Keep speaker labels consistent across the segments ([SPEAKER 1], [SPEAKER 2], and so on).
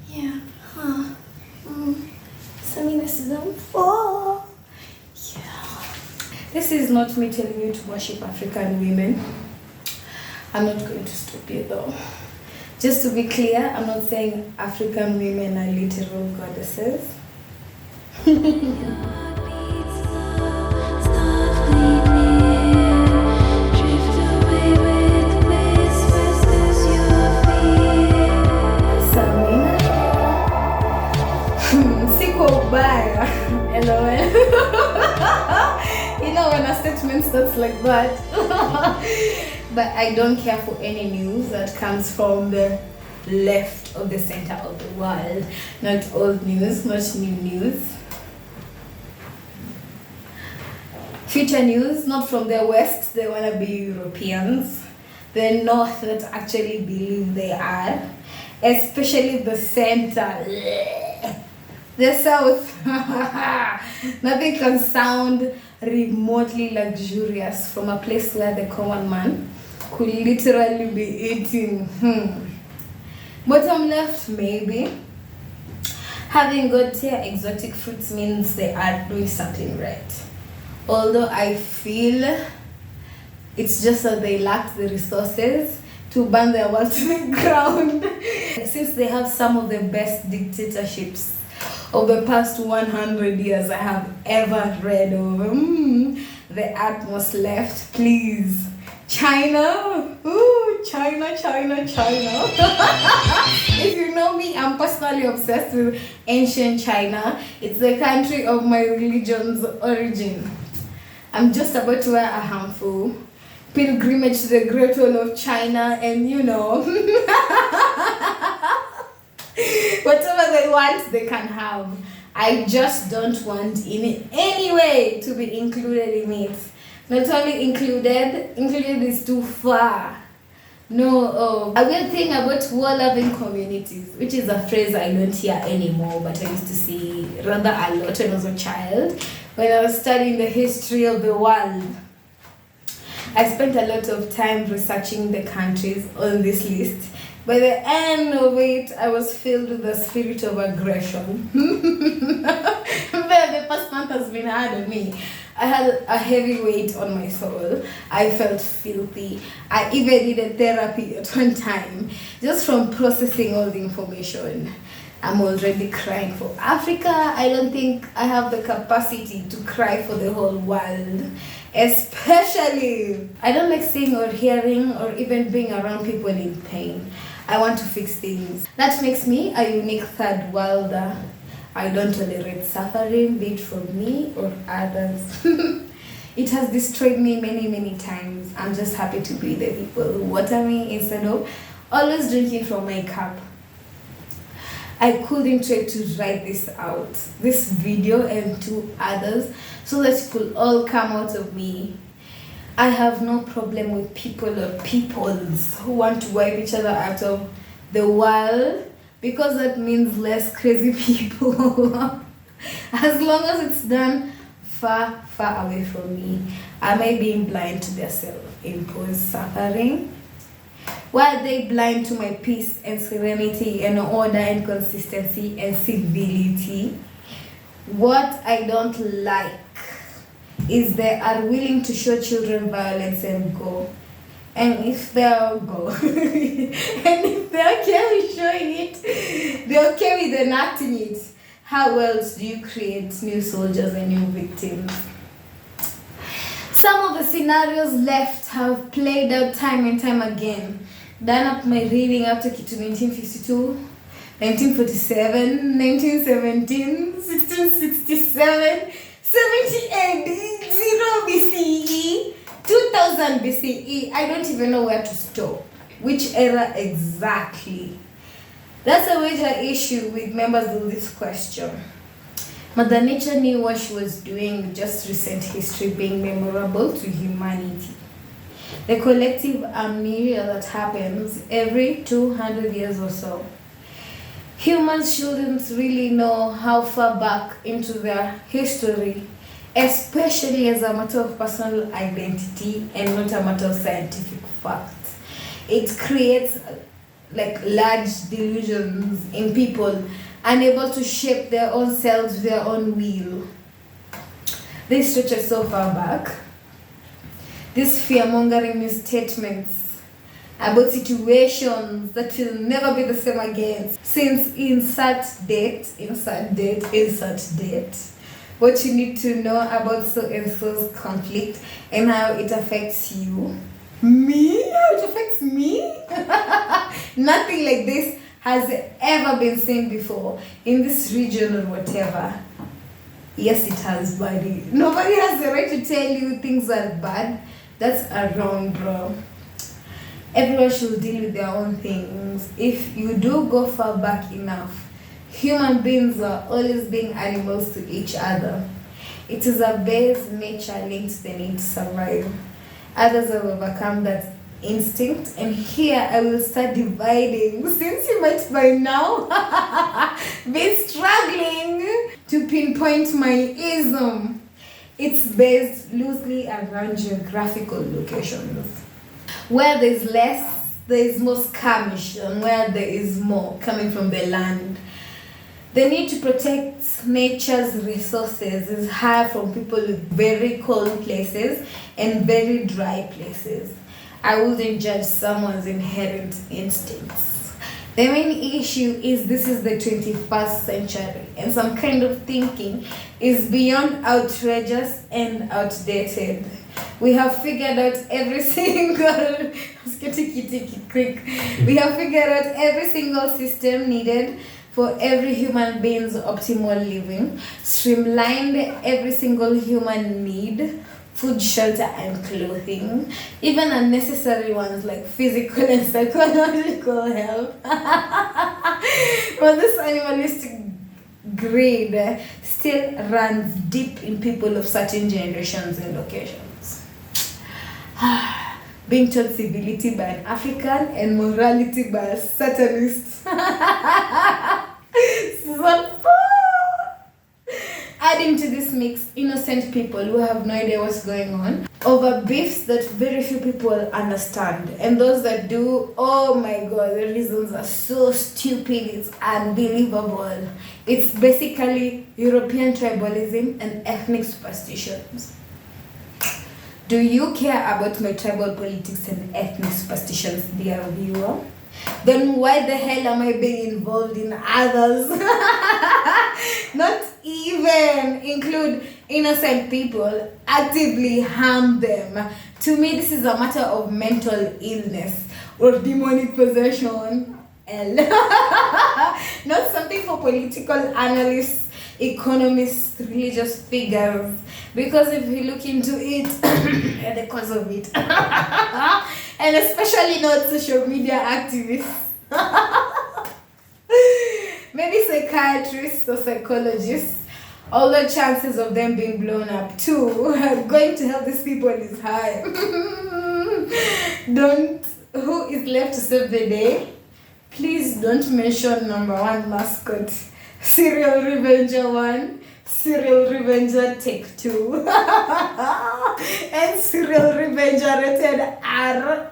[SPEAKER 1] Yeah. Samina season 4. Yeah. This is not me telling you to worship African women. I'm not going to stop you though. Just to be clear, I'm not saying African women are literal goddesses. LOL. You know when a statement starts like that. But I don't care for any news that comes from the left of the center of the world. Not old news, not new news. Future news, not from the west, they wanna be Europeans. The north that actually believe they are. Especially the center. The south. Nothing can sound remotely luxurious from a place where the common man could literally be eating. Bottom left, maybe. Having got here exotic fruits means they are doing something right. Although I feel it's just that they lack the resources to burn their world to the ground. Since they have some of the best dictatorships of the past 100 years I have ever read of. The utmost left, please. China. Ooh, China. If you know me, I'm personally obsessed with ancient China. It's the country of my religion's origin. I'm just about to wear a handful pilgrimage to the Great Wall of China, and you know, whatever they want, they can have. I just don't want in any way to be included in it. Not only included is too far. No, a weird thing about war-loving communities, which is a phrase I don't hear anymore, but I used to see rather a lot when I was a child. When I was studying the history of the world, I spent a lot of time researching the countries on this list. By the end of it, I was filled with the spirit of aggression. The past month has been hard on me. I had a heavy weight on my soul. I felt filthy. I even needed therapy at one time, just from processing all the information. I'm already crying for Africa. I don't think I have the capacity to cry for the whole world. Especially, I don't like seeing or hearing or even being around people in pain. I want to fix things. That makes me a unique third worlder. I don't tolerate suffering, be it from me or others. It has destroyed me many times. I'm just happy to be the people who water me instead of always drinking from my cup. I couldn't try to write this out, this video and 2 others, so that it could all come out of me. I have no problem with people or peoples who want to wipe each other out of the world, because that means less crazy people. As long as it's done far away from me. Am I being blind to their self-imposed suffering? Why are they blind to my peace and serenity and order and consistency and civility? What I don't like is they are willing to show children violence and go. And if they're go, and if they're okay with showing it, they're okay with enacting it, how else do you create new soldiers and new victims? Some of the scenarios left have played out time and time again. Done up my reading up to 1952, 1947, 1917, 1667, 78, 0 BCE, 2000 BCE. I don't even know where to stop. Which era exactly? That's a major issue with members of this question. Mother Nature knew what she was doing with just recent history being memorable to humanity. The collective amnesia that happens every 200 years or so. Humans shouldn't really know how far back into their history, especially as a matter of personal identity and not a matter of scientific fact. It creates like large delusions in people, unable to shape their own selves, their own will. They stretch so far back. These fear-mongering misstatements about situations that will never be the same again. Since insert date, what you need to know about so and so's conflict and how it affects you. Me? How it affects me? Nothing like this has ever been seen before in this region or whatever. Yes, it has, buddy. Nobody has the right to tell you things are bad. That's a wrong, bro. Everyone should deal with their own things. If you do go far back enough, human beings are always being animals to each other. It is a base nature linked to the need to survive. Others have overcome that instinct, and here I will start dividing, since you might by now be struggling to pinpoint my ism. It's based loosely around geographical locations. Where there is less, there is more skirmish, and where there is more coming from the land. The need to protect nature's resources is high from people with very cold places and very dry places. I wouldn't judge someone's inherent instincts. The main issue is this is the 21st century, and some kind of thinking is beyond outrageous and outdated. We have figured out every single we have figured out every single system needed for every human being's optimal living, streamlined every single human need, food, shelter, and clothing, even unnecessary ones like physical and psychological health. But this animalistic greed still runs deep in people of certain generations and locations. Being taught civility by an African and morality by a satanist. So adding to this mix, innocent people who have no idea what's going on over beefs that very few people understand, and those that do, oh my god, the reasons are so stupid, it's unbelievable. It's basically European tribalism and ethnic superstitions. Do you care about my tribal politics and ethnic superstitions, dear viewer? Then why the hell am I being involved in others? Not even include innocent people, actively harm them. To me, this is a matter of mental illness or demonic possession. Not something for political analysts, economists, religious figures. Because if you look into it, and the cause of it, and especially not social media activists, maybe psychiatrists or psychologists, all the chances of them being blown up too, going to help these people is high. Who is left to save the day? Please don't mention number one mascot, Serial Revenger 1, Serial Revenger Take 2, and Serial Revenger Rated R.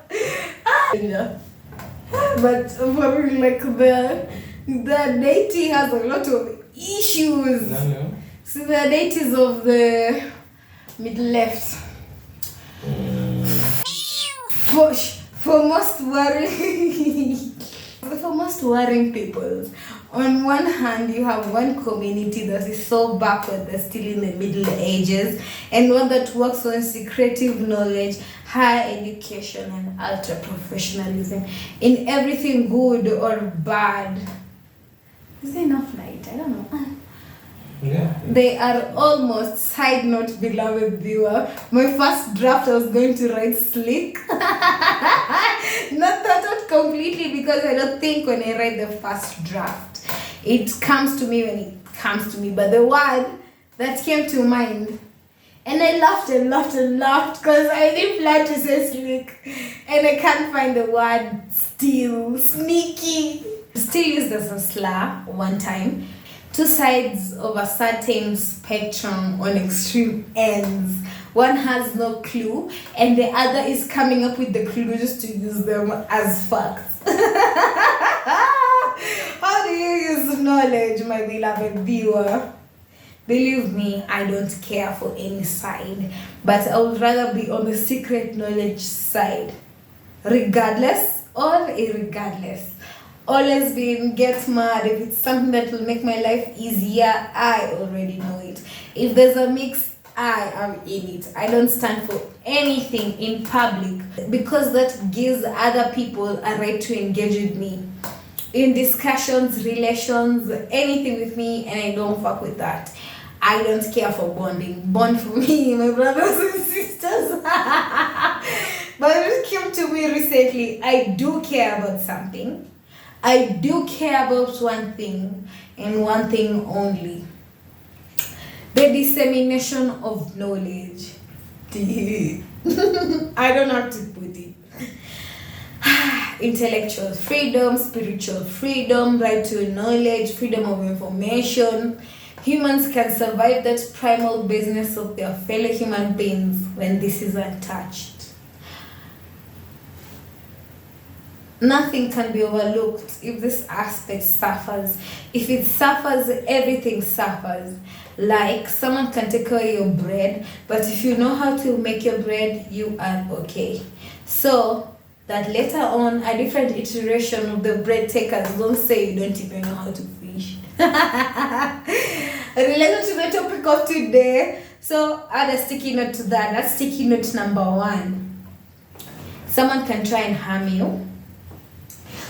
[SPEAKER 1] But for me, like the deity has a lot of issues.
[SPEAKER 2] No.
[SPEAKER 1] So the deities of the middle left. For most worrying people, on one hand you have one community that is so backward, they're still in the Middle Ages, and one that works on secretive knowledge, higher education, and ultra professionalism in everything good or bad. Is there enough light? I don't know.
[SPEAKER 2] Yeah.
[SPEAKER 1] They are almost, side note, beloved viewer, my first draft I was going to write slick. Not completely, because I don't think when I write the first draft, it comes to me when it comes to me. But the word that came to mind, and I laughed because I didn't plan to say slick, and I can't find the word still, sneaky. Still used as a slur one time. Two sides of a certain spectrum on extreme ends. One has no clue, and the other is coming up with the clue just to use them as facts. knowledge, my beloved viewer. Believe me, I don't care for any side, but I would rather be on the secret knowledge side, regardless or irregardless. Always been get mad if it's something that will make my life easier. I already know it. If there's a mix, I am in it. I don't stand for anything in public because that gives other people a right to engage with me in discussions, relations, anything with me, and I don't fuck with that. I don't care for bonding. Bond for me, my brothers and sisters. But it came to me recently. I do care about something. I do care about one thing and one thing only. The dissemination of knowledge. I don't know how to put it. Intellectual freedom, spiritual freedom, right to knowledge, freedom of information. Humans can survive that primal business of their fellow human beings when this is untouched. Nothing can be overlooked if this aspect suffers. If it suffers, everything suffers. Like someone can take away your bread, but if you know how to make your bread, you are okay. So that later on, a different iteration of the bread takers don't say you don't even know how to fish. Related to the topic of today, so add a sticky note to that. That's sticky note number 1. Someone can try and harm you,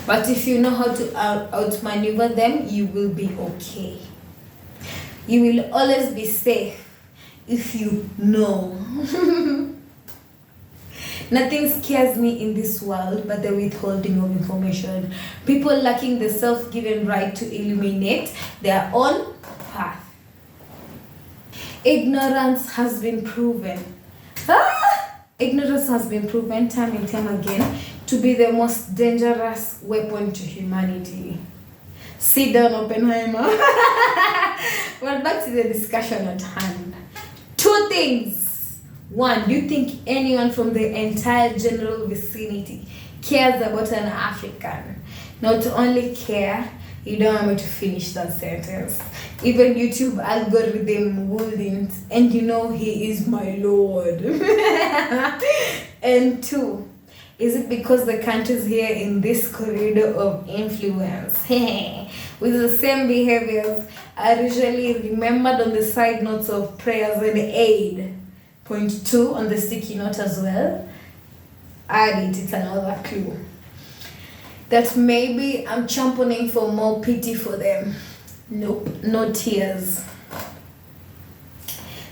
[SPEAKER 1] but if you know how to outmaneuver them, you will be okay. You will always be safe if you know. Nothing scares me in this world but the withholding of information. People lacking the self-given right to illuminate their own path. Ignorance has been proven. Ignorance has been proven time and time again to be the most dangerous weapon to humanity. Sit down, Oppenheimer. But back to the discussion at hand. 2 things. 1, do you think anyone from the entire general vicinity cares about an African? Not only care, you don't want me to finish that sentence. Even YouTube algorithm wouldn't, and you know he is my lord. And 2, is it because the countries here in this corridor of influence with the same behaviors are usually remembered on the side notes of prayers and aid? Point 2 on the sticky note as well. Add it, it's another clue. That maybe I'm championing for more pity for them. Nope, no tears.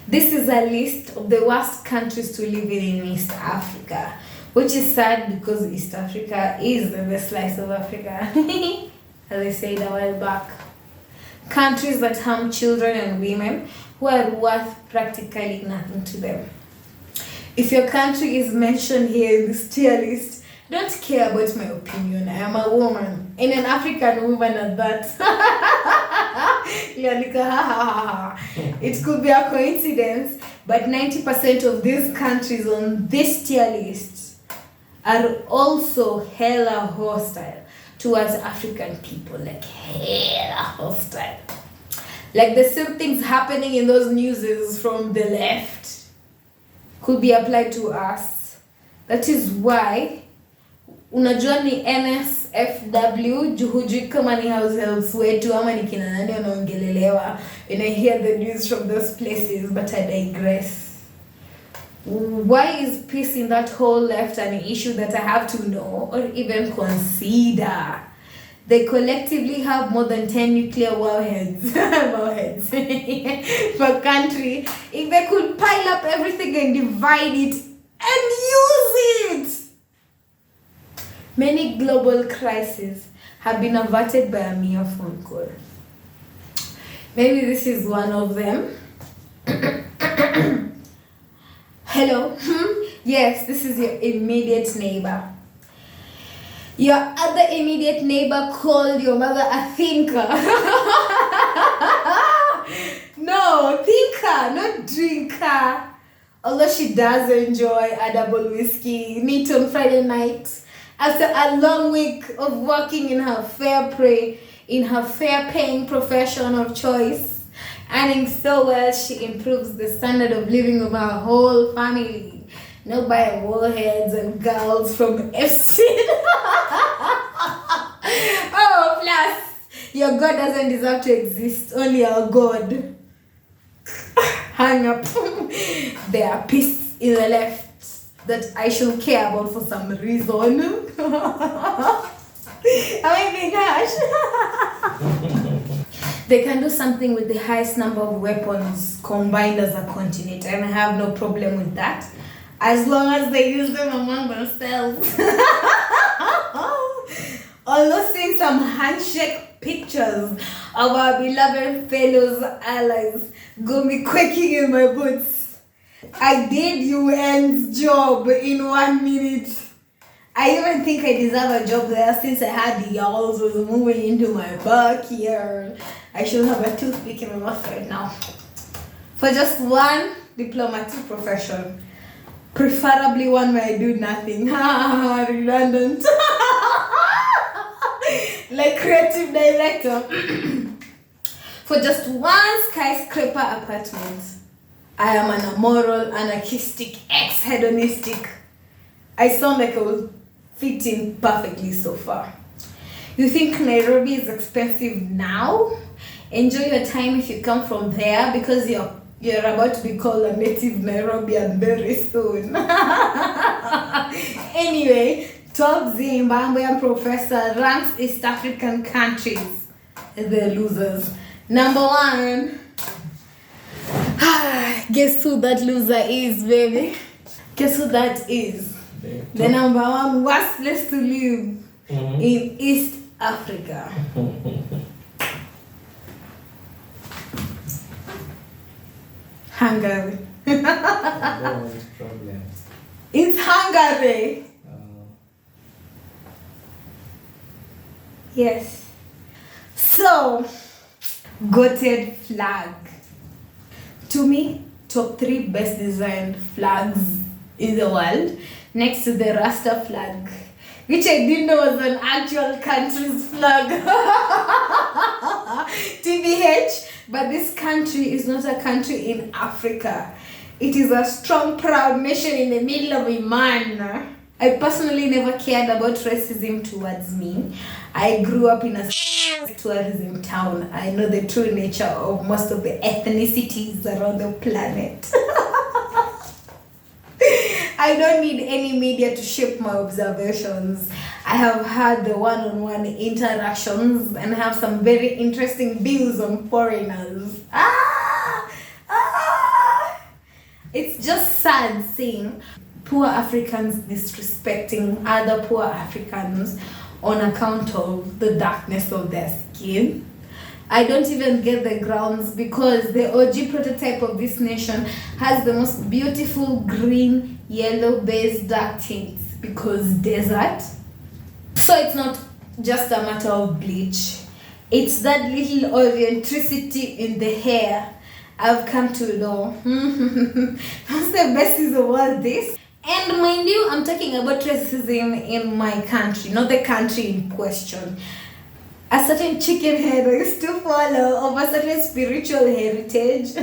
[SPEAKER 1] This is a list of the worst countries to live in East Africa, which is sad because East Africa is the best slice of Africa, as I said a while back. Countries that harm children and women who are worth practically nothing to them. If your country is mentioned here in this tier list, don't care about my opinion. I am a woman, and an African woman at that. It could be a coincidence, but 90% of these countries on this tier list are also hella hostile towards African people. Like hella hostile. Like the same things happening in those newses from the left could be applied to us. That is why unajua ni NSFW juhujui kama ni househelps wetu ama ni kina nani wanaongelelewa when I hear the news from those places, but I digress. Why is peace in that whole left an issue that I have to know or even consider? They collectively have more than 10 nuclear warheads per country. If they could pile up everything and divide it and use it. Many global crises have been averted by a mere phone call. Maybe this is one of them. Hello? Yes, this is your immediate neighbor. Your other immediate neighbor called your mother a thinker. No, thinker, not drinker. Although she does enjoy a double whiskey neat on Friday night. After a long week of working in her fair prey in her fair-paying profession of choice. Earning so well, she improves the standard of living of her whole family. Not by warheads and girls from FC. Oh, plus, your God doesn't deserve to exist. Only our God. Hang up. There are pieces in the left that I should care about for some reason. Am I being harsh? They can do something with the highest number of weapons combined as a continent, and I have no problem with that, as long as they use them among themselves. Although seeing some handshake pictures of our beloved fellows allies got me quaking in my boots. I did UN's job in 1 minute. I even think I deserve a job there since I had the Ghouls was moving into my backyard. I should have a toothpick in my mouth right now. For just one diplomatic profession. Preferably one where I do nothing. Redundant. Like creative director. For just one skyscraper apartment. I am an amoral, anarchistic, ex-hedonistic. I sound like I will fit in perfectly so far. You think Nairobi is expensive now? Enjoy your time if you come from there, because you're about to be called a native Nairobian very soon. Anyway, top Zimbabwean professor ranks East African countries. They're losers. Number 1. Guess who that loser is, baby? Guess who that is? The number 1 worst place to live in East Africa. Hungary. It's Hungary. Yes. So, goated flag. To me, top 3 best designed flags in the world, next to the Rasta flag, which I didn't know was an actual country's flag. TBH, but this country is not a country in Africa. It is a strong, proud nation in the middle of Iman. I personally never cared about racism towards me. I grew up in a tourism town. I know the true nature of most of the ethnicities around the planet. I don't need any media to shape my observations. I have had the one-on-one interactions and have some very interesting views on foreigners. It's just sad seeing poor Africans disrespecting other poor Africans on account of the darkness of their skin. I don't even get the grounds, because the OG prototype of this nation has the most beautiful green, yellow based dark tints, because desert. So it's not just a matter of bleach. It's that little orientricity in the hair I've come to know. That's the best is about this. And mind you, I'm talking about racism in my country, not the country in question. A certain chicken head I used to follow of a certain spiritual heritage.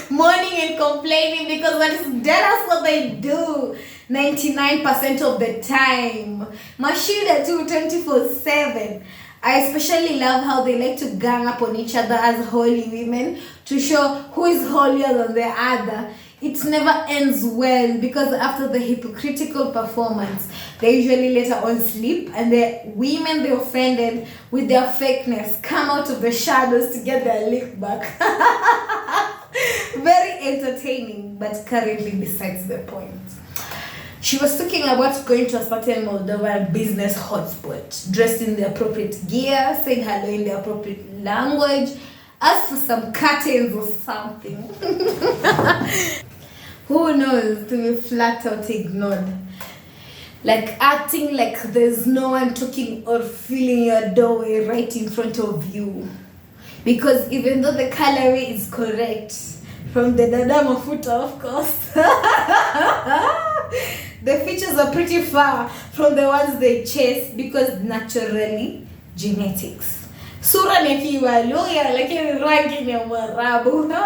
[SPEAKER 1] Mourning and complaining because that's what they do 99% of the time. Mashida too, 24/7. I especially love how they like to gang up on each other as holy women to show who is holier than the other. It never ends well, because after the hypocritical performance, they usually later on sleep, and the women they offended with their fakeness come out of the shadows to get their lick back. Very entertaining, but currently besides the point. She was talking about going to a certain Moldovan business hotspot, dressed in the appropriate gear, saying hello in the appropriate language, asked for some curtains or something. Who knows, to be flat out ignored. Like acting like there's no one talking or filling your doorway right in front of you. Because even though the calorie is correct, from the Dada Mafuta of course, The features are pretty far from the ones they chase because naturally genetics. Sura ni kiwaluya lakini rangi ni Mwarabu. No!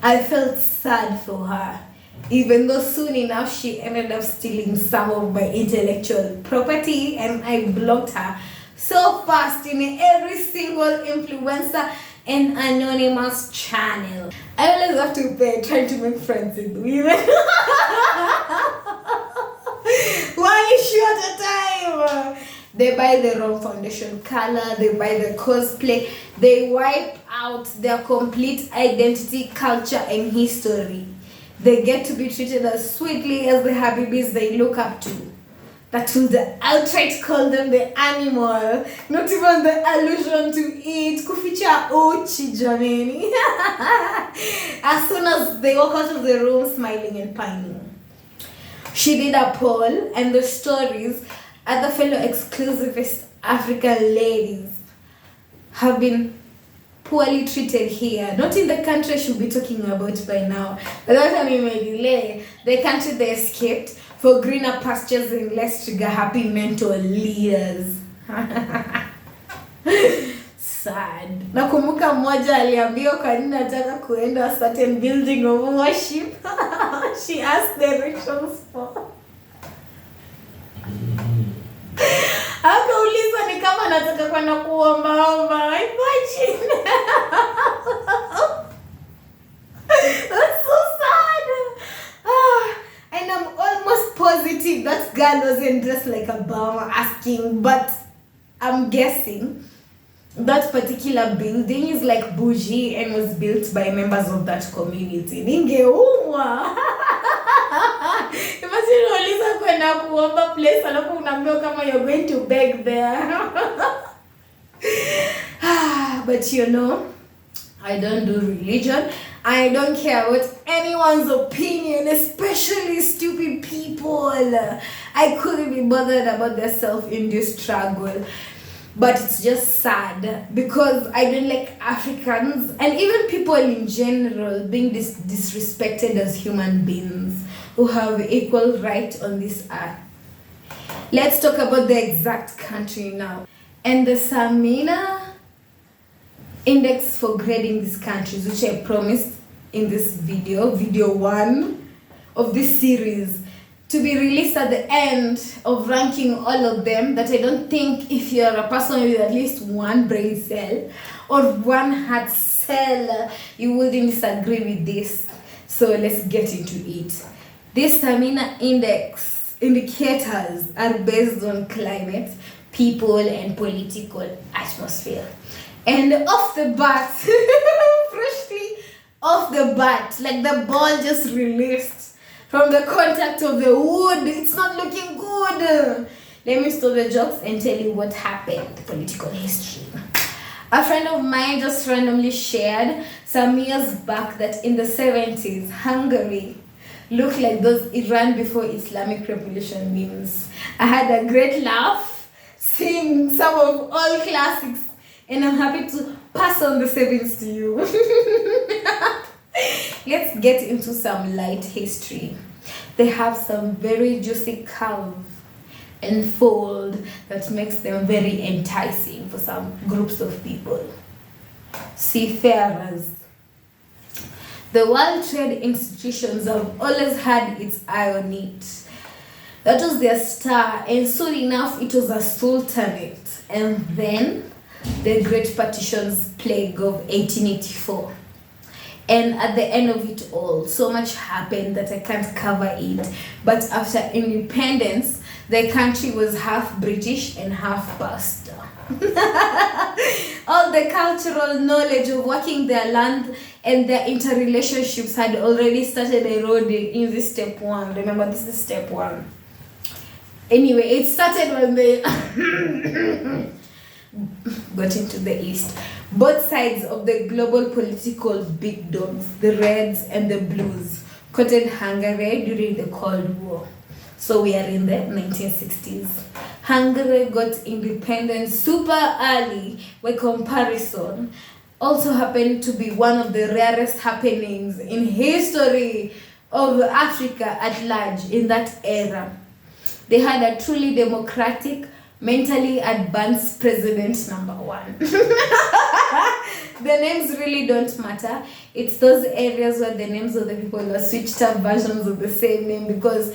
[SPEAKER 1] I felt sad for her, even though soon enough she ended up stealing some of my intellectual property and I blocked her so fast in every single influencer and anonymous channel. I always have to pay trying to make friends with women. One issue at a time. They buy the wrong foundation color, they buy the cosplay, they wipe out their complete identity, culture, and history. They get to be treated as sweetly as the Habibis they look up to. That will the outright call them the animal, not even the allusion to it. Kuficha uchi jameni. As soon as they walk out of the room smiling and pining. She did a poll and the stories other fellow exclusivist African ladies have been poorly treated here. Not in the country I should be talking about by now. But that time we may delay. The country they escaped for greener pastures and less trigger happy mentor leaders. Sad. Nakumbuka mmoja aliambiwa kwa nini nataka kuenda a certain building of worship. She asked the rituals for. Akauliza ni kama nataka kwenda kuomba. Imagine. That's so sad. And I'm almost positive that girl wasn't dressed like a bum asking, but I'm guessing that particular building is like bougie and was built by members of that community. Ningeumwa. Imagine uliza kwenda kuomba place alafu unaambiwa kama you're going to beg there. But you know, I don't do religion. I don't care what anyone's opinion, especially stupid people. I couldn't be bothered about their self-induced struggle. But it's just sad because I don't like Africans and even people in general being disrespected as human beings who have equal right on this earth. Let's talk about the exact country now. And the Samina index for grading these countries, which I promised in this video 1 of this series, to be released at the end of ranking all of them, that I don't think if you're a person with at least one brain cell or one heart cell, you wouldn't disagree with this. So let's get into it. This Samina index indicators are based on climate, people, and political atmosphere. And off the bat, freshly off the bat, like the ball just released from the contact of the wood, it's not looking good. Let me stop the jokes and tell you what happened, political history. A friend of mine just randomly shared some years back that in the 70s, Hungary looked like those Iran before Islamic Revolution memes. I had a great laugh seeing some of all classics, and I'm happy to pass on the savings to you. Let's get into some light history. They have some very juicy curve and fold that makes them very enticing for some groups of people. Seafarers. The World Trade institutions have always had its eye on it. That was their star, and soon enough it was a sultanate. And then the Great Partition's plague of 1884. And at the end of it all, so much happened that I can't cover it. But after independence, the country was half British and half Pastor. All the cultural knowledge of working their land and their interrelationships had already started eroding in this step 1. Remember, this is step 1. Anyway, it started when they got into the East. Both sides of the global political big dogs, the Reds and the Blues, courted Hungary during the Cold War. So we are in the 1960s. Hungary got independence super early by comparison also happened to be one of the rarest happenings in history of Africa at large in that era. They had a truly democratic, mentally advanced president number one. The names really don't matter. It's those areas where the names of the people are switched up versions of the same name because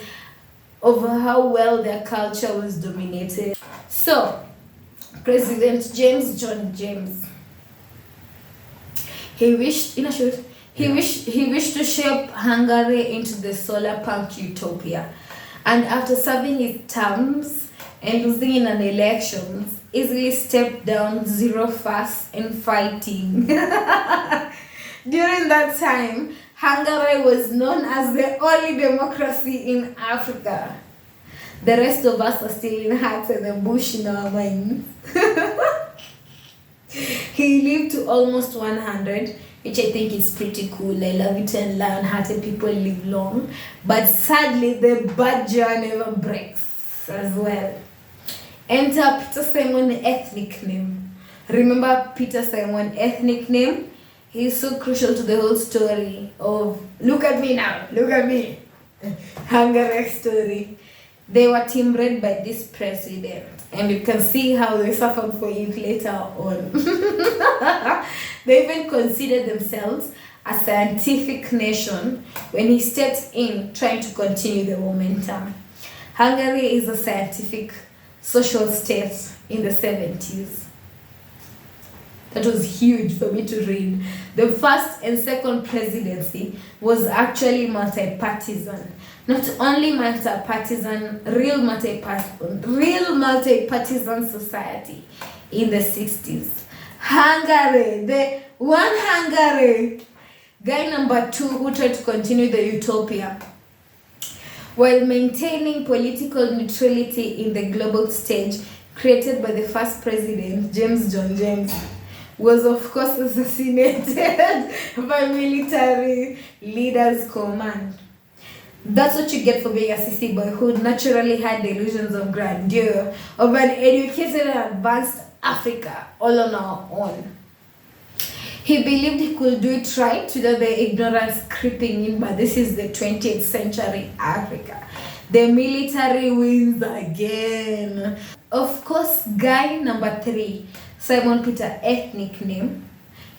[SPEAKER 1] of how well their culture was dominated. So, President James John James, he wished to shape Hungary into the solar punk utopia. And after serving his terms and losing in an election, easily stepped down, zero fuss and fighting. During that time, Hungary was known as the only democracy in Africa. The rest of us are still in huts and the bush in our minds. He lived to almost 100, which I think is pretty cool. I love it and learn how to people live long. But sadly, the badger never breaks as well. Enter Peter Simon ethnic name. Remember Peter Simon ethnic name? He's so crucial to the whole story of, look at me now, look at me. Hungary story. They were team led by this president. And you can see how they suffered for it later on. They even considered themselves a scientific nation when he stepped in trying to continue the momentum. Hungary is a scientific social state in the 70s. That was huge for me to read. The first and second presidency was actually multi-partisan. Not only multi-partisan, real multi-partisan society in the 60s. Hungary, the one Hungary. Guy number 2 who tried to continue the utopia while maintaining political neutrality in the global stage created by the first president, James John James, was of course assassinated by military leaders' command. That's what you get for being a sissy boy who naturally had delusions of grandeur of an educated and advanced Africa all on our own. He believed he could do it right without the ignorance creeping in, but this is the 20th century Africa. The military wins again. Of course, guy number 3, Simon Peter ethnic name,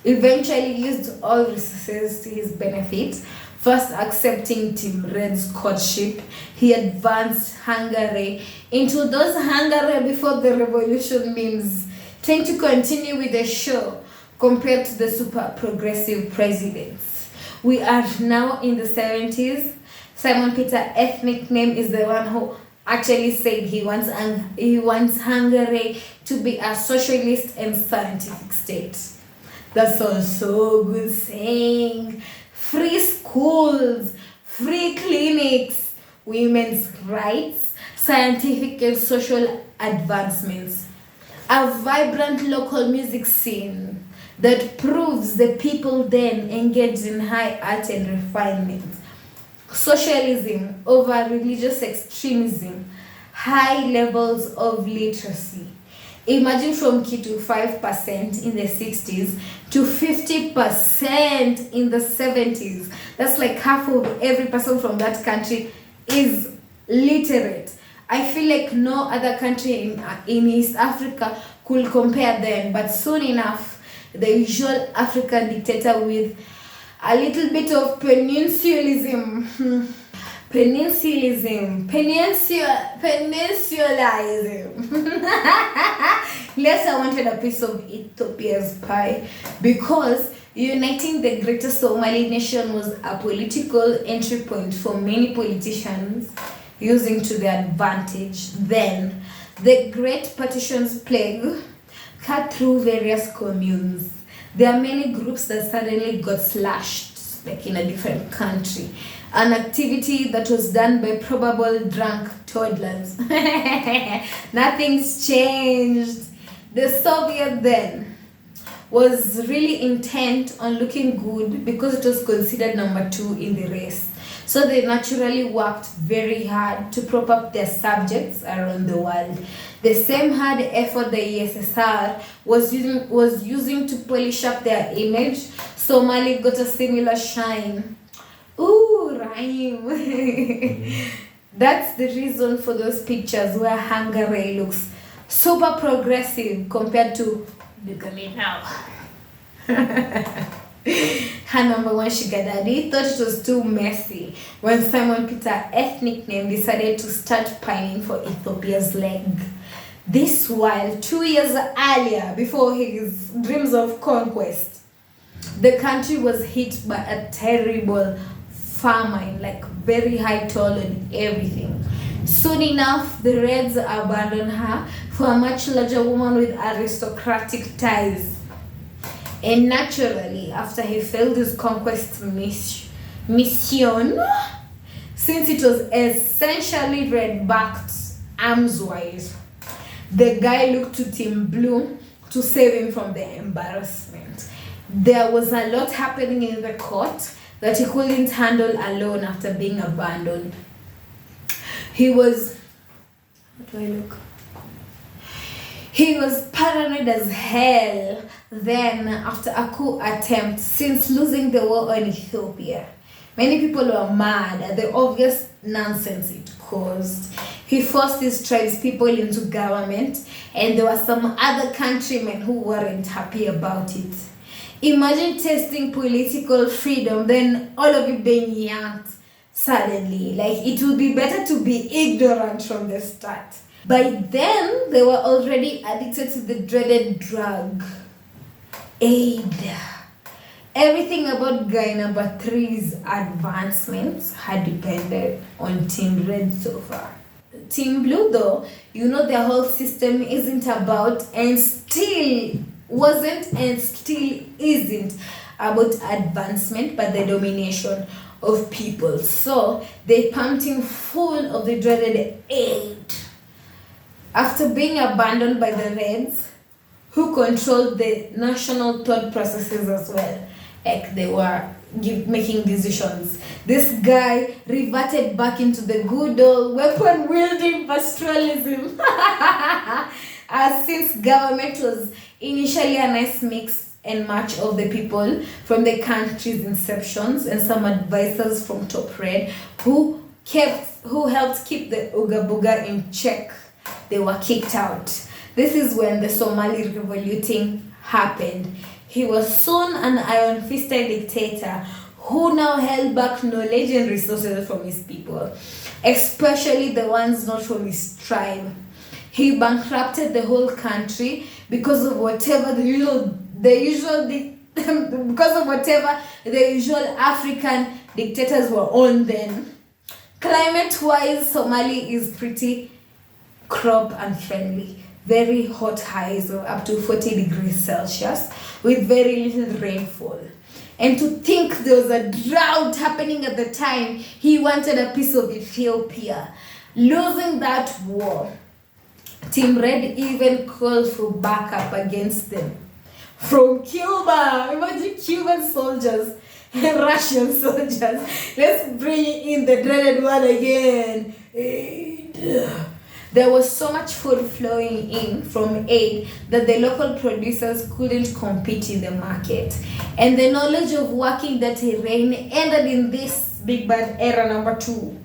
[SPEAKER 1] eventually used all resources to his benefit. First accepting Team Red's courtship, he advanced Hungary into those Hungary before the revolution memes, trying to continue with the show compared to the super progressive presidents. We are now in the 70s. Simon Peter ethnic name is the one who actually said he wants Hungary to be a socialist and scientific state. That's also good saying. Free schools, free clinics, women's rights, scientific and social advancements. A vibrant local music scene that proves the people then engaged in high art and refinement. Socialism over religious extremism, high levels of literacy. Imagine from Kitu 5% in the 60s to 50% in the 70s. That's like half of every person from that country is literate. I feel like no other country in East Africa could compare them, but soon enough, the usual African dictator with a little bit of peninsularism. Peninsularism. Yes, I wanted a piece of Ethiopia's pie because uniting the greater Somali nation was a political entry point for many politicians using to their advantage. Then, the Great Partition's plague cut through various communes. There are many groups that suddenly got slashed, like in a different country. An activity that was done by probable drunk toddlers. Nothing's changed. The Soviet then was really intent on looking good because it was considered number 2 in the race. So they naturally worked very hard to prop up their subjects around the world. The same hard effort the USSR was using to polish up their image, Somali got a similar shine. Ooh, rhyme. That's the reason for those pictures where Hungary looks super progressive compared to look at me now. Her number one sugar daddy thought it was too messy when Simon Peter, ethnic name, decided to start pining for Ethiopia's leg. This while 2 years earlier, before his dreams of conquest, the country was hit by a terrible famine, like very high toll on everything. Soon enough, the Reds abandoned her for a much larger woman with aristocratic ties. And naturally, after he failed his conquest mission, since it was essentially red-backed arms-wise, the guy looked to Team Blue to save him from the embarrassment. There was a lot happening in the court that he couldn't handle alone after being abandoned. He was... How do I look? He was paranoid as hell then after a coup attempt since losing the war on Ethiopia. Many people were mad at the obvious nonsense it caused. He forced his tribespeople into government, and there were some other countrymen who weren't happy about it. Imagine testing political freedom, then all of it being yanked suddenly. Like, it would be better to be ignorant from the start. By then, they were already addicted to the dreaded drug, aid. Everything about guy number 3's advancements had depended on Team Red so far. Team Blue, though, you know, their whole system isn't about, and still wasn't and still isn't about advancement, but the domination of people. So they pumped him full of the dreaded aid. After being abandoned by the Reds, who controlled the national thought processes as well, like they were making decisions, this guy reverted back into the good old weapon-wielding pastoralism. Since government was initially a nice mix and match of the people from the country's inceptions and some advisors from Top Red who helped keep the Ooga Booga in check, they were kicked out. This is when the Somali revolution happened. He was soon an iron-fisted dictator who now held back knowledge and resources from his people, especially the ones not from his tribe. He bankrupted the whole country because of whatever the usual African dictators were on then. Climate-wise, Somali is pretty crop unfriendly. Very hot highs of up to 40 degrees Celsius with very little rainfall. And to think there was a drought happening at the time, he wanted a piece of Ethiopia. Losing that war, Team Red even called for backup against them from Cuba. Imagine Cuban soldiers and Russian soldiers. Let's bring in the dreaded one again. There was so much food flowing in from aid that the local producers couldn't compete in the market. And the knowledge of working that terrain ended in this big bad era number 2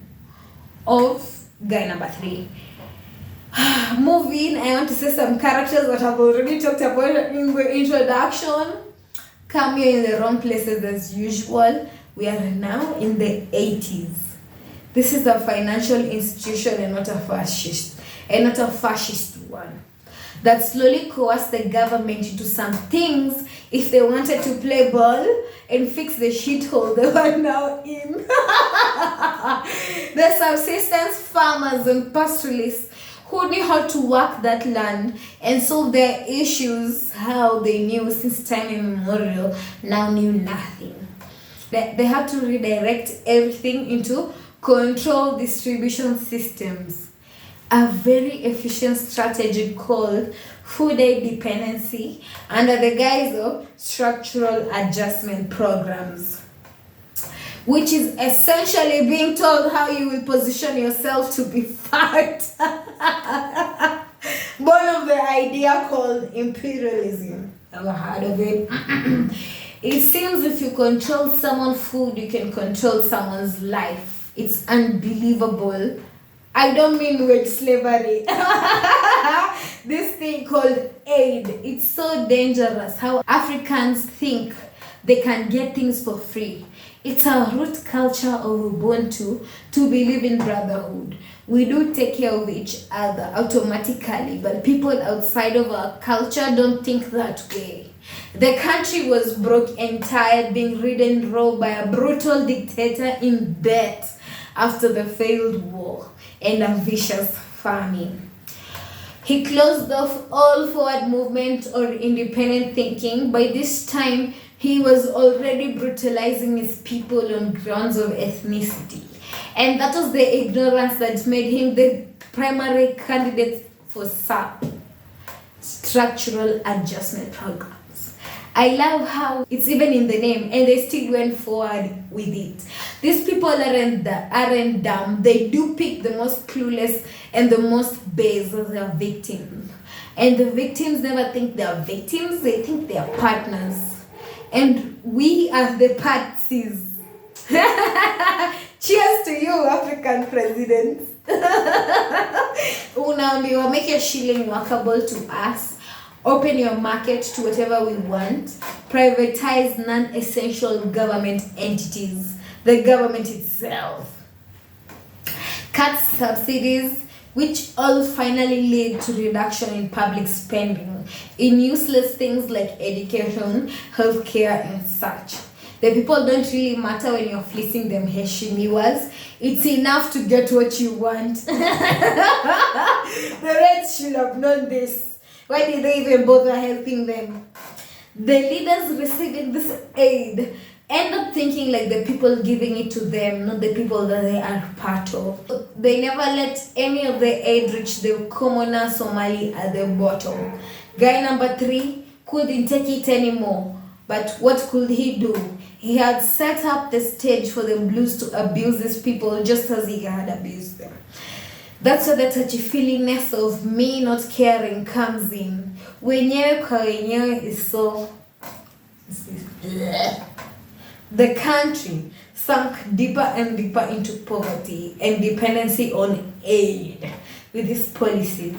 [SPEAKER 1] of guy number 3. Moving, I want to say some characters that I've already talked about in the introduction. Come here in the wrong places as usual. We are now in the 80s. This is a financial institution and not a fascist one that slowly coerced the government into some things if they wanted to play ball and fix the shithole they were now in. The subsistence farmers and pastoralists who knew how to work that land and solve their issues how they knew since time immemorial now knew nothing. They had to redirect everything into control distribution systems. A very efficient strategy called food aid dependency under the guise of structural adjustment programs. which is essentially being told how you will position yourself to be fat. Born of the idea called imperialism. Ever heard of it? It seems if you control someone's food, you can control someone's life. It's unbelievable. I don't mean with slavery. This thing called aid. It's so dangerous how Africans think they can get things for free. It's our root culture of Ubuntu to believe in brotherhood. We do take care of each other automatically, but people outside of our culture don't think that way. The country was broke and tired, being ridden raw by a brutal dictator in debt after the failed war and a vicious famine. He closed off all forward movement or independent thinking. By this time, he was already brutalizing his people on grounds of ethnicity. And that was the ignorance that made him the primary candidate for SAP, Structural Adjustment Programs. I love how it's even in the name and they still went forward with it. These people aren't dumb. They do pick the most clueless and the most base as their victims. And the victims never think they are victims, they think they are partners. And we are the parties. Cheers to you, African presidents. Unaambiwa make your shilling workable to us. Open your market to whatever we want. Privatize non-essential government entities. The government itself. Cut subsidies, which all finally lead to reduction in public spending in useless things like education, healthcare, and such. The people don't really matter when you're fleecing them heshimiwas. It's enough to get what you want. The Reds should have known this. Why did they even bother helping them? The leaders receiving this aid end up thinking like the people giving it to them, not the people that they are part of. They never let any of the aid reach the commoner Somali at the bottom. Guy number 3 couldn't take it anymore. But what could he do? He had set up the stage for the blues to abuse these people just as he had abused them. That's where the touchy-feelingness of me not caring comes in. Wenyewe kwa wenyewe is so... The country sunk deeper and deeper into poverty and dependency on aid with these policies.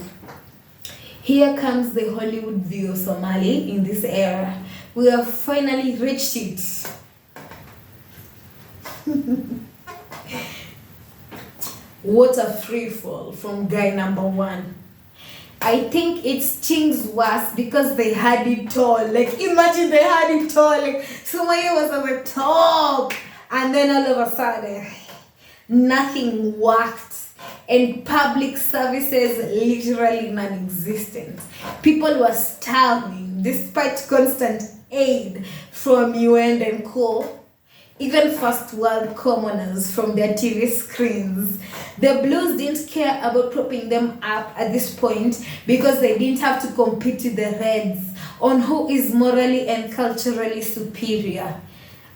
[SPEAKER 1] Here comes the Hollywood view of Somalia in this era. We have finally reached it. What a free fall from guy number 1. I think it stings worse because they had it all. Like, imagine they had it all. Like, Somalia was at the top. And then all of a sudden, nothing worked. And public services literally non-existent. People were starving despite constant aid from EUND and co. Even first world commoners from their TV screens. The blues didn't care about propping them up at this point because they didn't have to compete with the reds on who is morally and culturally superior.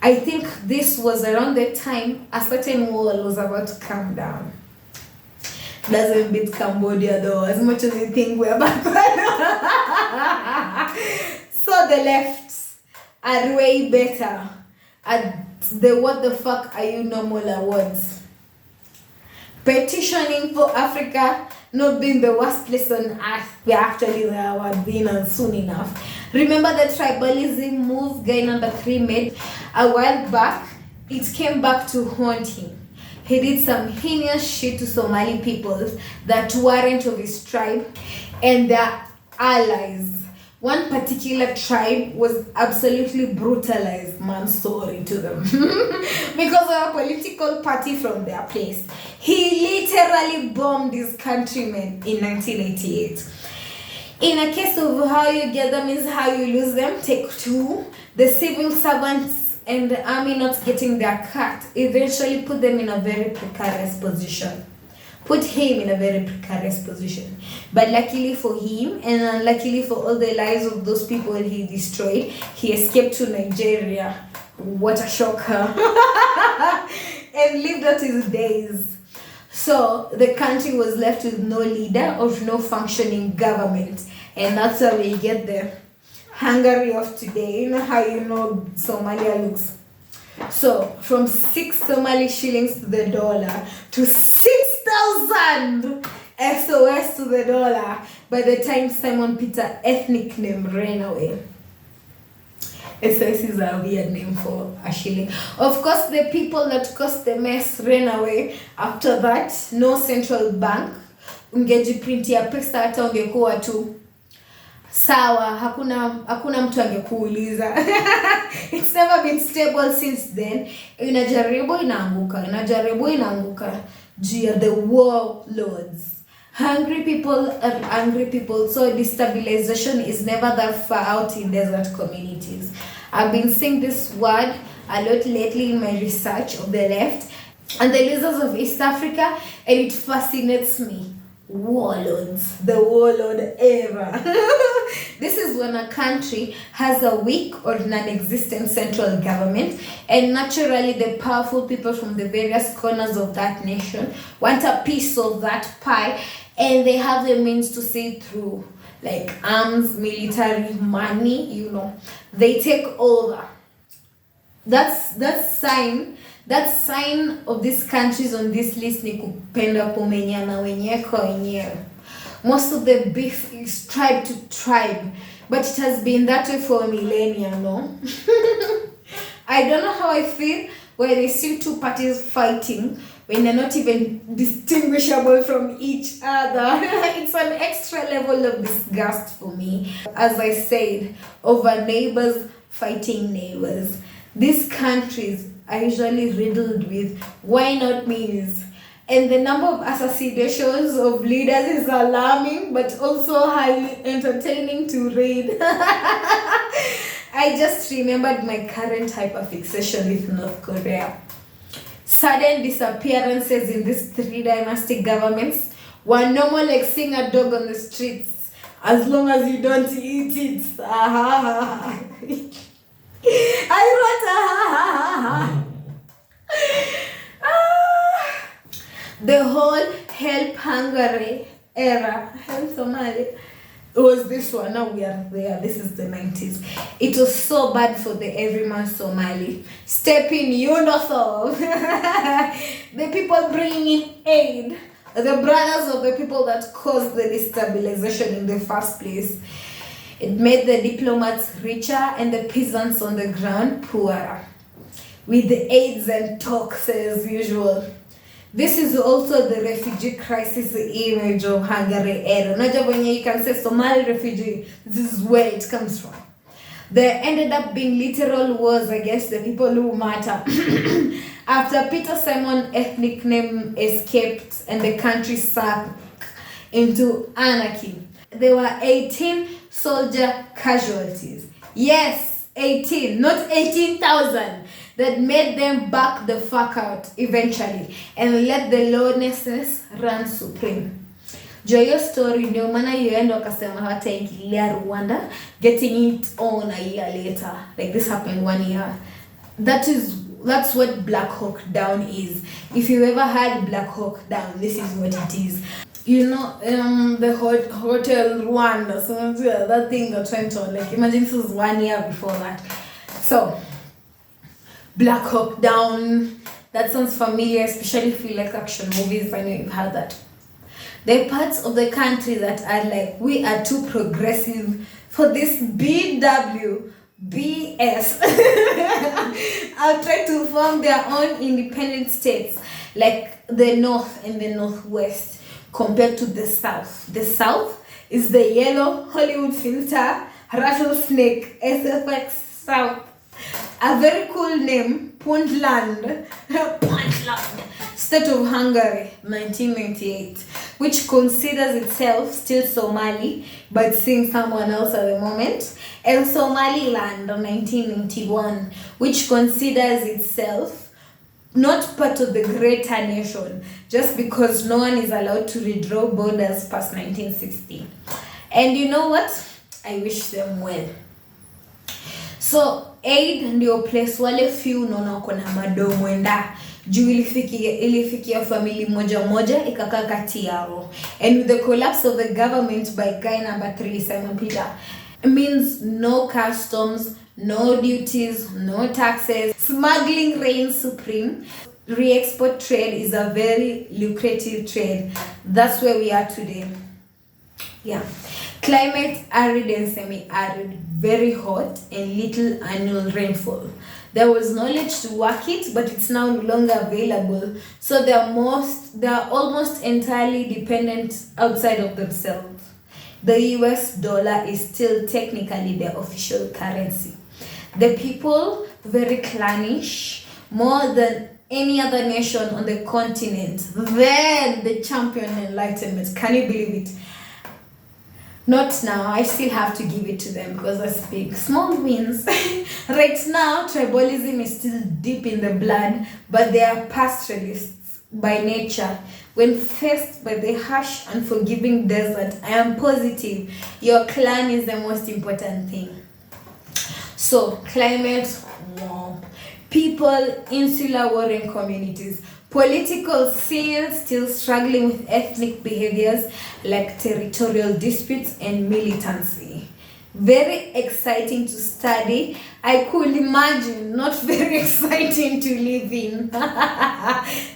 [SPEAKER 1] I think this was around the time a certain wall was about to come down. Doesn't beat Cambodia though, as much as you think we're backward. So the lefts are way better at the what the fuck are you normal awards. Petitioning for Africa not being the worst place on earth. We're actually the award winners soon enough. Remember the tribalism move guy number 3 made a while back? It came back to haunt him. He did some heinous shit to Somali peoples that weren't of his tribe and their allies. One particular tribe was absolutely brutalized, man, sorry to them, because of a political party from their place. He literally bombed his countrymen in 1988. In a case of how you get them is how you lose them, take 2. The civil servants and the army not getting their cut eventually put them in a very precarious position. Put him in a very precarious position. But luckily for him, and unluckily for all the lives of those people he destroyed, he escaped to Nigeria What a shocker. And lived out his days. So the country was left with no leader or no functioning government. And that's how we get the Hungary of today. You know how Somalia looks. So from 6 Somali shillings to the dollar to 6,000 SOS to the dollar by the time Simon Peter ethnic name ran away. SOS is a weird name for a shilling. Of course, the people that caused the mess ran away. After that, no central bank. Ungejiprintia pesa hata ungekuwa tu sawa, hakuna mtu angekuuliza. It's never been stable since then. Inajaribu inaanguka. Juu the warlords. Hungry people are angry people, so destabilization is never that far out in desert communities. I've been seeing this word a lot lately in my research of the left and the losers of East Africa, and it fascinates me. Warlords, the warlord era. This is when a country has a weak or non-existent central government, and naturally the powerful people from the various corners of that nation want a piece of that pie, and they have the means to see it through, like arms, military, money, they take over. That's sign of these countries on this list ni kupenda kumenyana wenyewe. Most of the beef is tribe to tribe, but it has been that way for millennia, no? I don't know how I feel when I see two parties fighting when they're not even distinguishable from each other. It's an extra level of disgust for me. As I said, over neighbors fighting neighbors. These countries are usually riddled with why not me's. And the number of assassinations of leaders is alarming, but also highly entertaining to read. I just remembered my current hyperfixation with North Korea. Sudden disappearances in these 3 dynastic governments were normal, like seeing a dog on the streets, as long as you don't eat it. I wrote the whole Help Hungary era, Help Somalia, it was this one. Now we are there. This is the 90s. It was so bad for the everyman Somali. Step in UNICEF. The people bringing in aid. The brothers of the people that caused the destabilization in the first place. It made the diplomats richer and the peasants on the ground poorer. With the aids and talks as usual. This is also the refugee crisis image of Hungary era. Not when you can say Somali refugee, this is where it comes from. There ended up being literal wars against the people who matter. After Peter Simon ethnic name escaped and the country sank into anarchy, there were 18 soldier casualties. Yes, 18, not 18,000. That made them back the fuck out eventually and let the lawlessness run supreme. Joyo story ndio maana EUND wakasema hawataingilia Rwanda, getting it on a year later. Like this happened 1 year. That's what Black Hawk Down is. If you ever had Black Hawk Down, this is what it is. The Hotel Rwanda, so that thing that went on. Like imagine this was 1 year before that. So Black Hawk Down, that sounds familiar, especially if you like action movies. I know you've heard that. There are parts of the country that are like, we are too progressive for this BS. I'll try to form their own independent states, like the North and the Northwest, compared to the South. The South is the yellow Hollywood filter, rattlesnake, SFX South. A very cool name, Puntland, State of Hungary, 1998, which considers itself still Somali, but seeing someone else at the moment, and Somaliland, 1991, which considers itself not part of the greater nation, just because no one is allowed to redraw borders past 1960. And you know what? I wish them well. So, Aid ndio place wale few unaona wako na madomo enda juu ilifikia family moja ikakaa kati yao. And with the collapse of the government by guy number 3 Simon Peter, it means no customs, no duties, no taxes, smuggling reigns supreme. Re-export trade is a very lucrative trade. That's where we are today. Yeah. Climate arid and semi-arid, very hot and little annual rainfall. There was knowledge to work it, but it's now no longer available. So they are almost entirely dependent outside of themselves. The US dollar is still technically their official currency. The people, very clannish, more than any other nation on the continent. Then the champion enlightenment. Can you believe it? Not now. I still have to give it to them because that's big. Small wins. Right now, tribalism is still deep in the blood, but they are pastoralists by nature. When faced by the harsh, unforgiving desert, I am positive your clan is the most important thing. So, climate, people, insular warring communities, political scenes still struggling with ethnic behaviors like territorial disputes and militancy. Very exciting to study. I could imagine not very exciting to live in.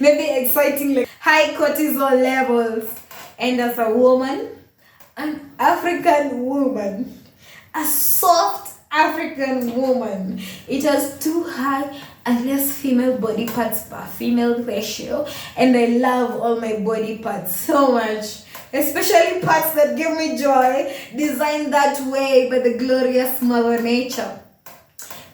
[SPEAKER 1] Maybe exciting like high cortisol levels. And as a woman, an African woman, a soft African woman, it has too high and less female body parts per female ratio, and I love all my body parts so much, especially parts that give me joy, designed that way by the glorious Mother Nature.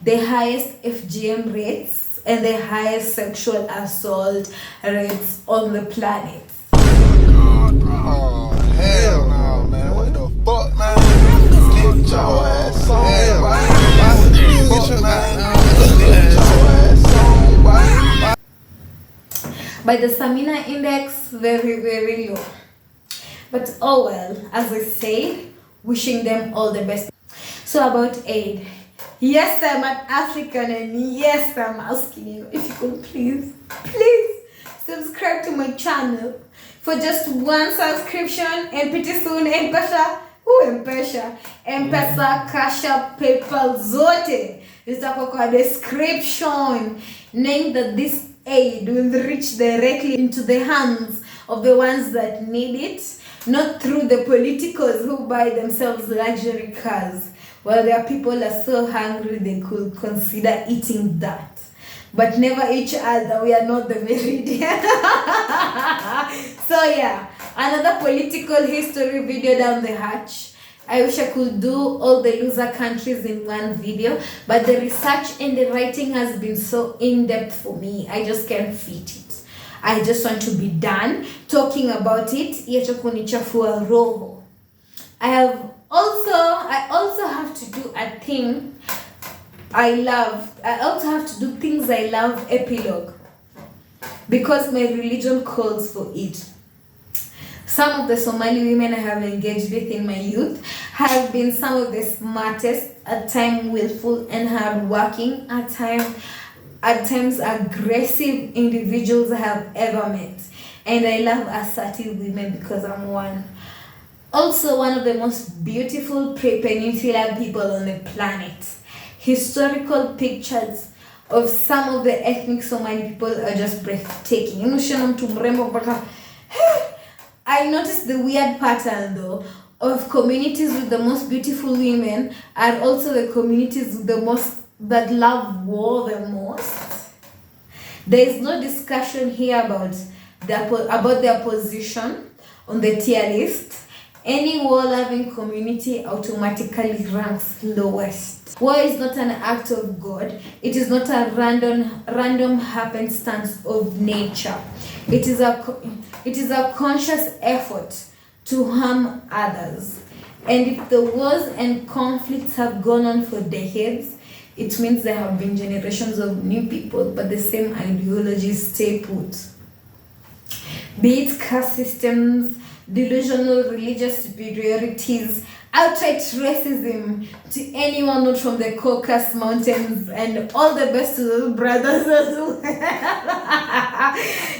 [SPEAKER 1] The highest FGM rates and the highest sexual assault rates on the planet.
[SPEAKER 2] Oh, hell no, man. What the fuck, man? Get your ass on,
[SPEAKER 1] By the Samina index, very, very low. But oh well, as I say, wishing them all the best. So about aid. Yes, I'm an African, and yes, I'm asking you if you could please subscribe to my channel. For just one subscription, and pretty soon M-Pesa, M-Pesa, Cash App, PayPal, zote zitakuwa kwa description, knowing that this aid will reach directly into the hands of the ones that need it, not through the politicals who buy themselves luxury cars. Well, there are people that are so hungry they could consider eating that, but never each other. We are not the Meridian. So yeah, another political history video down the hatch. I wish I could do all the loser countries in one video, but the research and the writing has been so in-depth for me. I just can't fit it. I just want to be done talking about it. Iache kunichafua roho. I also have to do a thing I love. I also have to do things I love epilogue, because my religion calls for it. Some of the Somali women I have engaged with in my youth have been some of the smartest, at times willful and hardworking, at times aggressive individuals I have ever met. And I love assertive women because I'm one. Also one of the most beautiful peninsular people on the planet. Historical pictures of some of the ethnic Somali people are just breathtaking. I noticed the weird pattern though of communities with the most beautiful women are also the communities with the most that love war the most. There is no discussion here about their position on the tier list. Any war-loving community automatically ranks lowest. War is not an act of God. It is not a random happenstance of nature. It is a conscious effort to harm others. And if the wars and conflicts have gone on for decades, it means there have been generations of new people, but the same ideologies stay put. Be it caste systems, delusional religious superiorities, outright racism to anyone not from the Caucasus Mountains, and all the best to those brothers as well.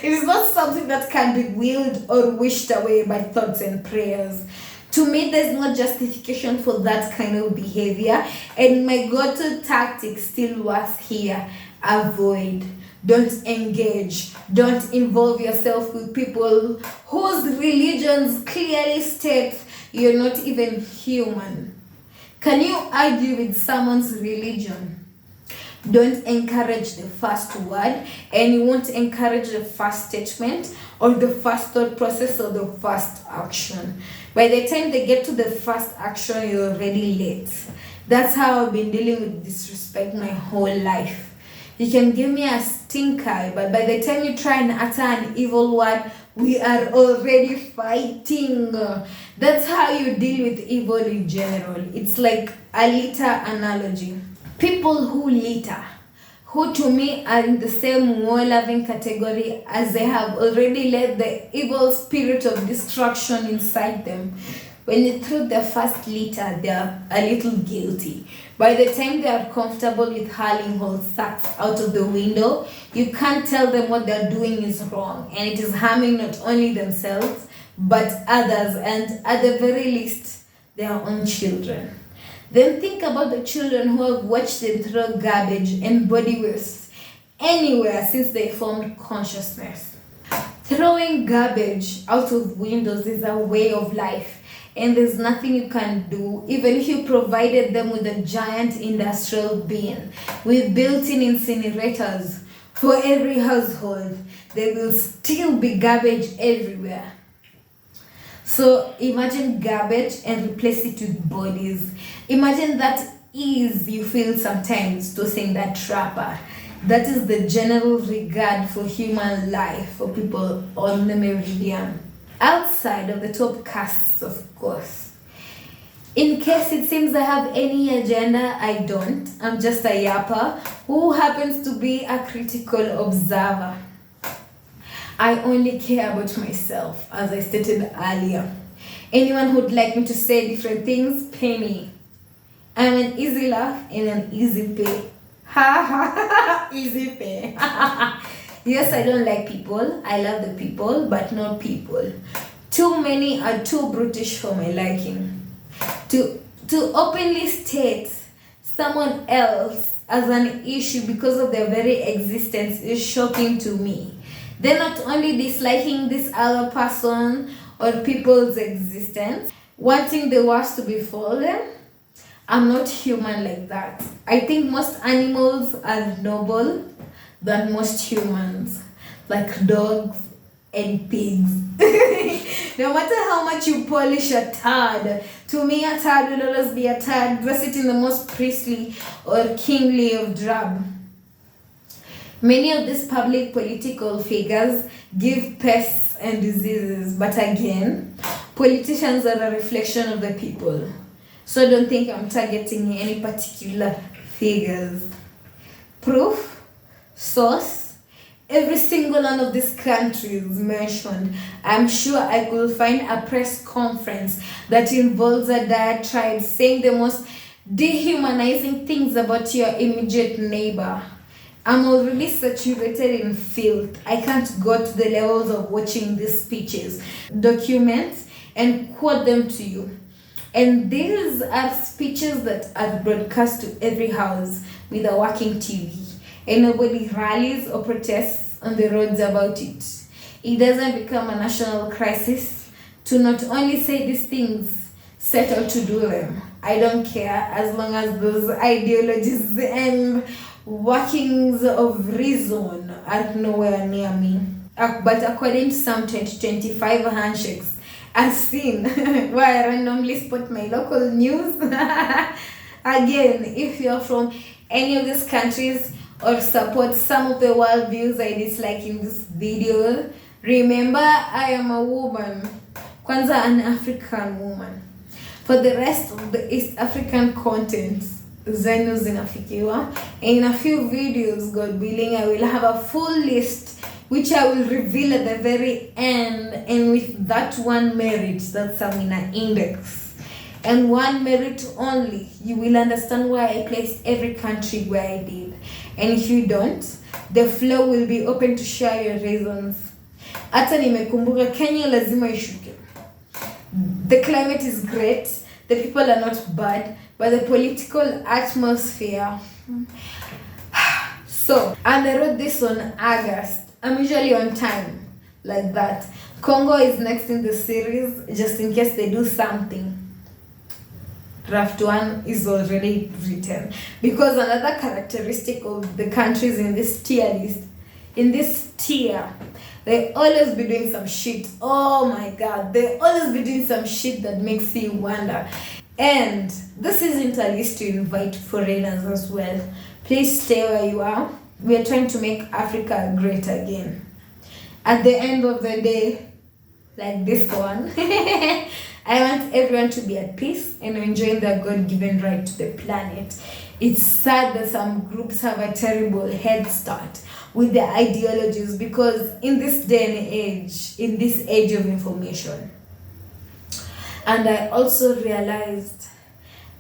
[SPEAKER 1] It is not something that can be willed or wished away by thoughts and prayers. To me, there's no justification for that kind of behavior, and my go-to tactic still works here. Avoid. Don't engage. Don't involve yourself with people whose religions clearly state you're not even human. Can you argue with someone's religion? Don't encourage the first word, and you won't encourage the first statement or the first thought process or the first action. By the time they get to the first action, you're already late. That's how I've been dealing with disrespect my whole life. You can give me a stink eye, but by the time you try and utter an evil word, we are already fighting. That's how you deal with evil in general. It's like a litter analogy. People who litter, who to me are in the same war-loving category as they have already let the evil spirit of destruction inside them. When you throw the first litter, they are a little guilty. By the time they are comfortable with hurling whole sacks out of the window, you can't tell them what they're doing is wrong, and it is harming not only themselves, but others, and at the very least, their own children. Then think about the children who have watched them throw garbage and body waste anywhere since they formed consciousness. Throwing garbage out of windows is a way of life, and there's nothing you can do, even if you provided them with a giant industrial bin with built-in incinerators for every household. There will still be garbage everywhere. So imagine garbage and replace it with bodies. Imagine that ease you feel sometimes tossing that trapper. That is the general regard for human life for people on the meridian. Outside of the top castes, of course. In case it seems I have any agenda, I don't. I'm just a yapper who happens to be a critical observer. I only care about myself, as I stated earlier. Anyone who'd like me to say different things, pay me. I'm an easy laugh and an easy pay. Ha ha ha, easy pay. Yes, I don't like people. I love the people, but not people. Too many are too brutish for my liking. To openly state someone else as an issue because of their very existence is shocking to me. They're not only disliking this other person or people's existence, wanting the worst to befall them. I'm not human like that. I think most animals are noble than most humans, like dogs and pigs. No matter how much you polish a turd, to me a turd will always be a turd. Dress it in the most priestly or kingly of drab. Many of these public political figures give pests and diseases, but again, politicians are a reflection of the people. So don't think I'm targeting any particular figures. Proof, source, every single one of these countries mentioned. I'm sure I could find a press conference that involves a diatribe saying the most dehumanizing things about your immediate neighbor. I'm already saturated in filth. I can't go to the levels of watching these speeches, documents, and quote them to you. And these are speeches that are broadcast to every house with a working TV. And nobody rallies or protests on the roads about it. It doesn't become a national crisis to not only say these things, set out to do them. I don't care as long as those ideologies and workings of reason are nowhere near me. But according to some 2025 handshakes, I've seen where I randomly spot my local news. Again, if you're from any of these countries or support some of the worldviews I dislike in this video, remember I am a woman. Kwanza, an African woman. For the rest of the East African content, zenu zinafikiwa. And in a few videos, God willing, I will have a full list which I will reveal at the very end, and with that one merit, that Samina index. and one merit only, you will understand why I placed every country where I did. And if you don't, the floor will be open to share your reasons. Hata nimekumbuka Kenya lazima ishuke. The climate is great, the people are not bad, but the political atmosphere. So, and I wrote this on August. I'm usually on time, like that. Congo is next in the series, just in case they do something. Draft 1 is already written. Because another characteristic of the countries in this tier list, they always be doing some shit. Oh my god, they always be doing some shit that makes you wonder. And this isn't a list to invite foreigners as well. Please stay where you are. We are trying to make Africa great again. At the end of the day, like this one, I want everyone to be at peace and enjoying their God-given right to the planet. It's sad that some groups have a terrible head start with their ideologies, because in this day and age, in this age of information, and I also realized,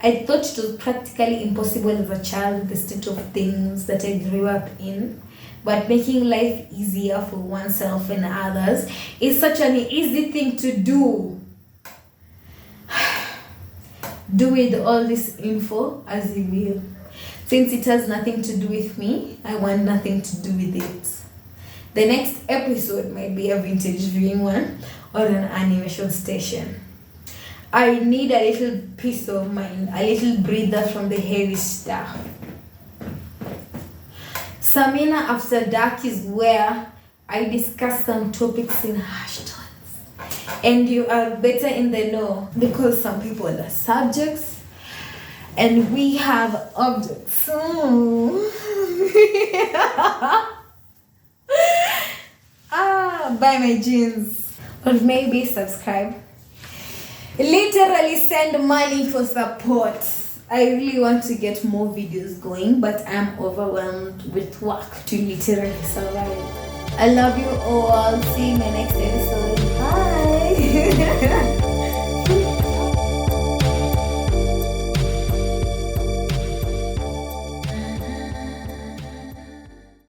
[SPEAKER 1] I thought it was practically impossible as a child with the state of things that I grew up in, but making life easier for oneself and others is such an easy thing to do. Do with all this info as you will. Since it has nothing to do with me, I want nothing to do with it. The next episode might be a vintage viewing one or an animation station. I need a little peace of mind, a little breather from the heavy stuff. Samina After Dark is where I discuss some topics in harsh tones. And you are better in the know, because some people are subjects and we have objects. Buy my jeans. Or maybe subscribe. Literally send money for support. I really want to get more videos going, but I'm overwhelmed with work to literally survive. I love you all. See you in my next